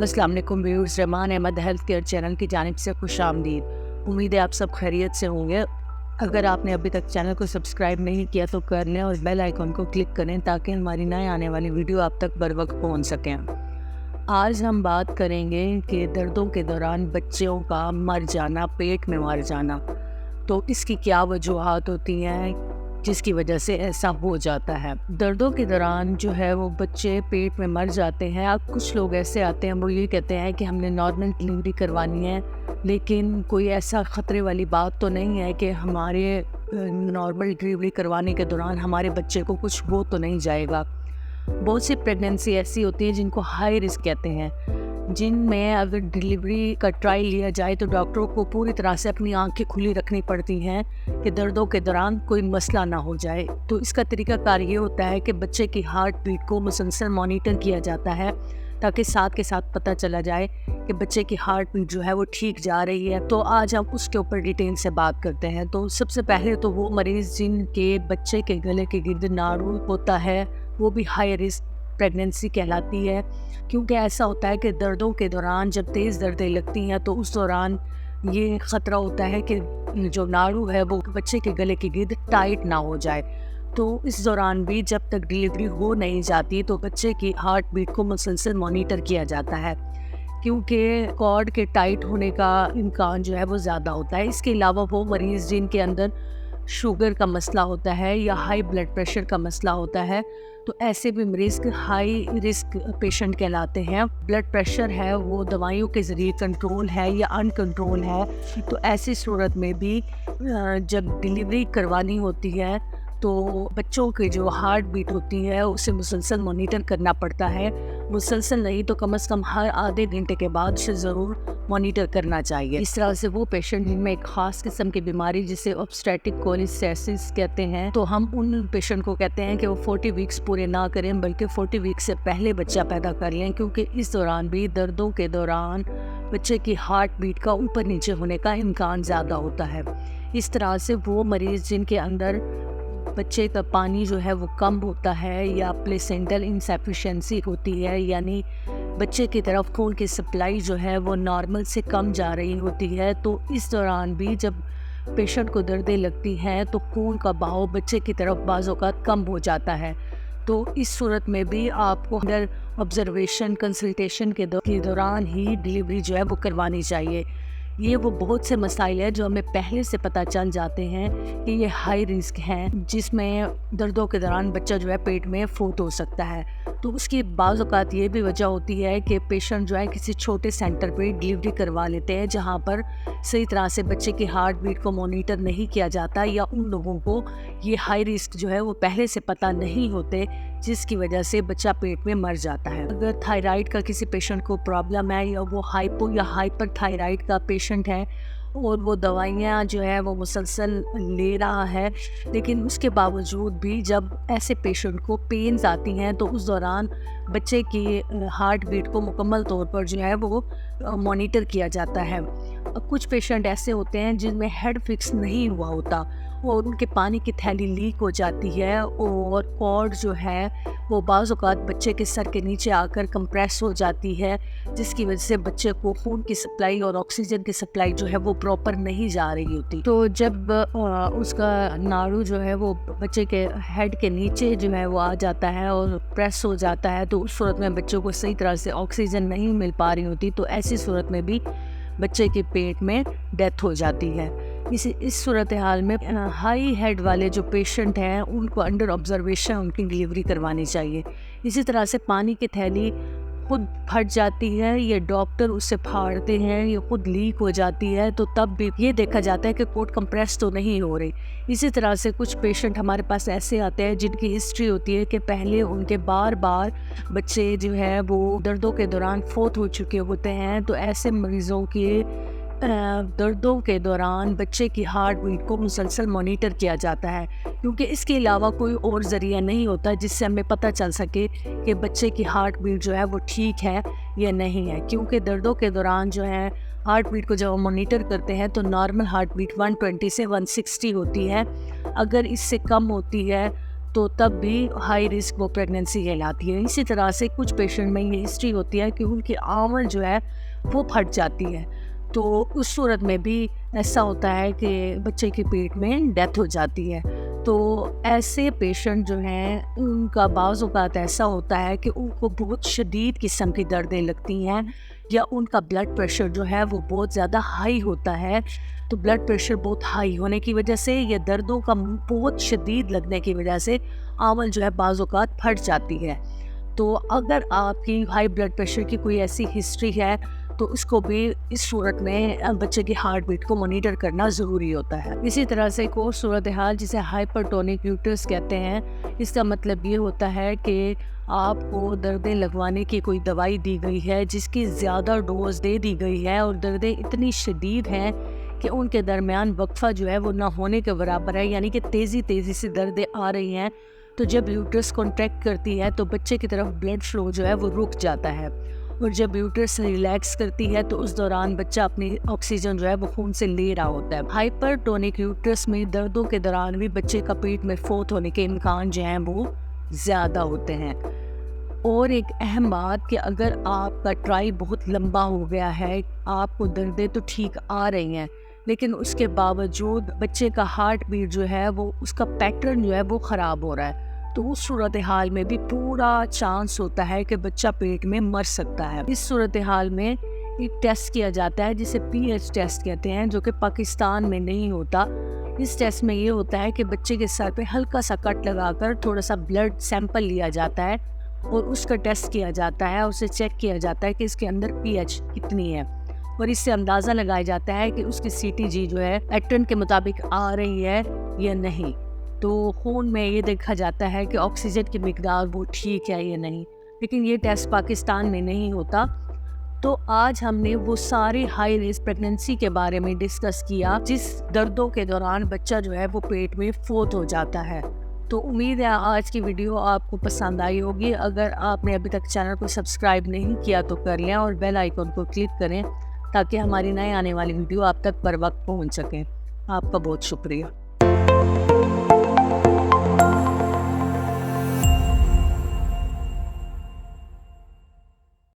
السلام علیکم ویورز، رحمان Ahmad health care channel کی جانب سے خوش آمدید۔ امید ہے آپ سب خیریت سے ہوں گے۔ اگر آپ نے ابھی تک چینل کو سبسکرائب نہیں کیا تو کر لیں اور بیل آئیکن کو کلک کریں تاکہ ہماری نئے آنے والی ویڈیو آپ تک بر وقت پہنچ سکیں۔ آج ہم بات کریں گے کہ دردوں کے دوران بچوں کا مر جانا، پیٹ میں مر جانا، تو اس کی کیا وجوہات ہوتی ہیں جس کی وجہ سے ایسا ہو جاتا ہے۔ دردوں کے دوران جو ہے وہ بچے پیٹ میں مر جاتے ہیں۔ اب کچھ لوگ ایسے آتے ہیں، وہ یہ کہتے ہیں کہ ہم نے نارمل ڈلیوری کروانی ہے، لیکن کوئی ایسا خطرے والی بات تو نہیں ہے کہ ہمارے نارمل ڈلیوری کروانے کے دوران ہمارے بچے کو کچھ ہو تو نہیں جائے گا۔ بہت سی پریگننسی ایسی ہوتی ہے جن کو ہائی رسک کہتے ہیں، جن میں اگر ڈلیوری کا ٹرائی لیا جائے تو ڈاکٹروں کو پوری طرح سے اپنی آنکھیں کھلی رکھنی پڑتی ہیں کہ دردوں کے دوران کوئی مسئلہ نہ ہو جائے۔ تو اس کا طریقہ کار یہ ہوتا ہے کہ بچے کی ہارٹ بیٹ کو مسلسل مانیٹر کیا جاتا ہے تاکہ ساتھ کے ساتھ پتہ چلا جائے کہ بچے کی ہارٹ بیٹ جو ہے وہ ٹھیک جا رہی ہے۔ تو آج ہم اس کے اوپر ڈیٹیل سے بات کرتے ہیں۔ تو سب سے پہلے تو وہ مریض جن کے بچے کے گلے کے گرد ناڑو ہوتا ہے، وہ بھی ہائی رسک پریگننسی کہلاتی ہے، کیونکہ ایسا ہوتا ہے کہ دردوں کے دوران جب تیز دردیں لگتی ہیں تو اس دوران یہ خطرہ ہوتا ہے کہ جو ناڑو ہے وہ بچے کے گلے کے گرد ٹائٹ نہ ہو جائے۔ تو اس دوران بھی جب تک ڈلیوری ہو نہیں جاتی تو بچے کی ہارٹ بیٹ کو مسلسل مانیٹر کیا جاتا ہے، کیونکہ کارڈ کے ٹائٹ ہونے کا امکان جو ہے وہ زیادہ ہوتا ہے۔ اس کے علاوہ وہ مریض جن کے اندر شوگر کا مسئلہ ہوتا ہے یا ہائی بلڈ پریشر کا مسئلہ ہوتا ہے، تو ایسے بھی مریض ہائی رسک پیشنٹ کہلاتے ہیں۔ بلڈ پریشر ہے وہ دوائیوں کے ذریعے کنٹرول ہے یا ان کنٹرول ہے، تو ایسی صورت میں بھی جب ڈلیوری کروانی ہوتی ہے تو بچوں کی جو ہارٹ بیٹ ہوتی ہے اسے مسلسل مانیٹر کرنا پڑتا ہے۔ مسلسل نہیں تو کم از کم ہر آدھے گھنٹے کے بعد اسے ضرور مانیٹر کرنا چاہیے۔ اس طرح سے وہ پیشنٹ جن میں ایک خاص قسم کی بیماری جسے obstetric cholestasis کہتے ہیں، تو ہم ان پیشنٹ کو کہتے ہیں کہ وہ 40 ویکس پورے نہ کریں بلکہ 40 ویکس سے پہلے بچہ پیدا کر لیں، کیونکہ اس دوران بھی دردوں کے دوران بچے کی ہارٹ بیٹ کا اوپر نیچے ہونے کا امکان زیادہ ہوتا ہے۔ اس طرح سے وہ مریض جن کے اندر بچے کا پانی جو ہے وہ کم ہوتا ہے یا پلیسینٹل انسفیشنسی ہوتی ہے، یعنی بچے کی طرف خون کی سپلائی جو ہے وہ نارمل سے کم جا رہی ہوتی ہے، تو اس دوران بھی جب پیشنٹ کو دردیں لگتی ہیں تو خون کا بہاؤ بچے کی طرف بعض اوقات کم ہو جاتا ہے۔ تو اس صورت میں بھی آپ کو انڈر آبزرویشن کنسلٹیشن کے دوران ہی ڈلیوری جو ہے وہ کروانی چاہیے۔ یہ وہ بہت سے مسائل ہیں جو ہمیں پہلے سے پتہ چل جاتے ہیں کہ یہ ہائی رسک ہیں، جس میں دردوں کے دوران بچہ جو ہے پیٹ میں فوت ہو سکتا ہے۔ تو اس کی بعض اوقات یہ بھی وجہ ہوتی ہے کہ پیشنٹ جو ہے کسی چھوٹے سینٹر پہ ڈلیوری کروا لیتے ہیں جہاں پر صحیح طرح سے بچے کی ہارٹ بیٹ کو مانیٹر نہیں کیا جاتا، یا ان لوگوں کو یہ ہائی رسک جو ہے وہ پہلے سے پتہ نہیں ہوتے، جس کی وجہ سے بچہ پیٹ میں مر جاتا ہے۔ اگر تھائرائیڈ کا کسی پیشنٹ کو پرابلم ہے یا وہ ہائپو یا ہائپر تھائرائیڈ کا پیشنٹ ہے اور وہ دوائیاں جو ہے وہ مسلسل لے رہا ہے، لیکن اس کے باوجود بھی جب ایسے پیشنٹ کو پینز آتی ہیں تو اس دوران بچے کی ہارٹ بیٹ کو مکمل طور پر جو ہے وہ مانیٹر کیا جاتا ہے۔ کچھ پیشنٹ ایسے ہوتے ہیں جن میں ہیڈ فکس نہیں ہوا ہوتا اور ان کے پانی کی تھیلی لیک ہو جاتی ہے اور کارڈ جو ہے وہ بعض اوقات بچے کے سر کے نیچے آ کر کمپریس ہو جاتی ہے، جس کی وجہ سے بچے کو خون کی سپلائی اور آکسیجن کی سپلائی جو ہے وہ پراپر نہیں جا رہی ہوتی۔ تو جب اس کا ناڑو جو ہے وہ بچے کے ہیڈ کے نیچے جو ہے وہ آ جاتا ہے اور پریس ہو جاتا ہے، تو اس صورت میں بچوں کو صحیح طرح سے آکسیجن نہیں مل پا رہی ہوتی، تو ایسی صورت میں بھی بچے کے پیٹ میں ڈیتھ ہو جاتی ہے۔ اس صورتحال میں ہائی ہیڈ والے جو پیشنٹ ہیں ان کو انڈر آبزرویشن ان کی ڈلیوری کروانی چاہیے۔ اسی طرح سے پانی کی تھیلی خود پھٹ جاتی ہے یا ڈاکٹر اسے پھاڑتے ہیں یا خود لیک ہو جاتی ہے، تو تب بھی یہ دیکھا جاتا ہے کہ کوٹ کمپریس تو نہیں ہو رہی۔ اسی طرح سے کچھ پیشنٹ ہمارے پاس ایسے آتے ہیں جن کی ہسٹری ہوتی ہے کہ پہلے ان کے بار بار بچے جو ہے وہ دردوں کے دوران فوت ہو چکے ہوتے ہیں، تو ایسے مریضوں کے دردوں کے دوران بچے کی ہارٹ بیٹ کو مسلسل مانیٹر کیا جاتا ہے، کیونکہ اس کے علاوہ کوئی اور ذریعہ نہیں ہوتا جس سے ہمیں پتہ چل سکے کہ بچے کی ہارٹ بیٹ جو ہے وہ ٹھیک ہے یا نہیں ہے۔ کیونکہ دردوں کے دوران جو ہے ہارٹ بیٹ کو جب ہم مانیٹر کرتے ہیں تو نارمل ہارٹ بیٹ 120 سے 160 ہوتی ہے۔ اگر اس سے کم ہوتی ہے تو تب بھی ہائی رسک وہ پریگننسی کہلاتی ہے۔ اسی طرح سے کچھ پیشنٹ میں یہ ہسٹری ہوتی ہے کہ ان کی آنت جو ہے وہ پھٹ جاتی ہے، تو اس صورت میں بھی ایسا ہوتا ہے کہ بچے کے پیٹ میں ڈیتھ ہو جاتی ہے۔ تو ایسے پیشنٹ جو ہیں ان کا بعض اوقات ایسا ہوتا ہے کہ ان کو بہت شدید قسم کی دردیں لگتی ہیں، یا ان کا بلڈ پریشر جو ہے وہ بہت زیادہ ہائی ہوتا ہے۔ تو بلڈ پریشر بہت ہائی ہونے کی وجہ سے یا دردوں کا بہت شدید لگنے کی وجہ سے آنت جو ہے بعض اوقات پھٹ جاتی ہے۔ تو اگر آپ کی ہائی بلڈ پریشر کی کوئی ایسی ہسٹری ہے تو اس کو بھی اس صورت میں بچے کی ہارٹ بیٹ کو مانیٹر کرنا ضروری ہوتا ہے۔ اسی طرح سے ایک اور صورتحال جسے ہائپرٹونک یوٹرس کہتے ہیں، اس کا مطلب یہ ہوتا ہے کہ آپ کو دردیں لگوانے کی کوئی دوائی دی گئی ہے جس کی زیادہ ڈوز دے دی گئی ہے، اور دردیں اتنی شدید ہیں کہ ان کے درمیان وقفہ جو ہے وہ نہ ہونے کے برابر ہے، یعنی کہ تیزی سے دردیں آ رہی ہیں۔ تو جب یوٹرس کانٹریکٹ کرتی ہے تو بچے کی طرف بلڈ فلو جو ہے وہ رک جاتا ہے، اور جب یوٹرس ریلیکس کرتی ہے تو اس دوران بچہ اپنی آکسیجن جو ہے وہ خون سے لے رہا ہوتا ہے۔ ہائپر ٹونک یوٹرس میں دردوں کے دوران بھی بچے کا پیٹ میں فوت ہونے کے امکان جو ہیں وہ زیادہ ہوتے ہیں۔ اور ایک اہم بات کہ اگر آپ کا ٹرائی بہت لمبا ہو گیا ہے، آپ کو دردیں تو ٹھیک آ رہی ہیں لیکن اس کے باوجود بچے کا ہارٹ بیٹ جو ہے وہ اس کا پیٹرن جو ہے وہ خراب ہو رہا ہے، تو اس صورتحال میں بھی پورا چانس ہوتا ہے کہ بچہ پیٹ میں مر سکتا ہے۔ اس صورتحال میں ایک ٹیسٹ کیا جاتا ہے جسے پی ایچ ٹیسٹ کہتے ہیں، جو کہ پاکستان میں نہیں ہوتا۔ اس ٹیسٹ میں یہ ہوتا ہے کہ بچے کے سر پہ ہلکا سا کٹ لگا کر تھوڑا سا بلڈ سیمپل لیا جاتا ہے اور اس کا ٹیسٹ کیا جاتا ہے، اسے چیک کیا جاتا ہے کہ اس کے اندر پی ایچ کتنی ہے، اور اس سے اندازہ لگایا جاتا ہے کہ اس کی سی ٹی جی جو ہے پیٹرن کے مطابق آ رہی ہے یا نہیں۔ تو خون میں یہ دیکھا جاتا ہے کہ آکسیجن کی مقدار وہ ٹھیک ہے یا نہیں، لیکن یہ ٹیسٹ پاکستان میں نہیں ہوتا۔ تو آج ہم نے وہ ساری ہائی رسک پریگننسی کے بارے میں ڈسکس کیا جس دردوں کے دوران بچہ جو ہے وہ پیٹ میں فوت ہو جاتا ہے۔ تو امید ہے آج کی ویڈیو آپ کو پسند آئی ہوگی۔ اگر آپ نے ابھی تک چینل کو سبسکرائب نہیں کیا تو کر لیں اور بیل آئیکن کو کلک کریں تاکہ ہماری نئے آنے والی ویڈیو آپ تک پر وقت پہنچ سکیں۔ آپ کا بہت شکریہ۔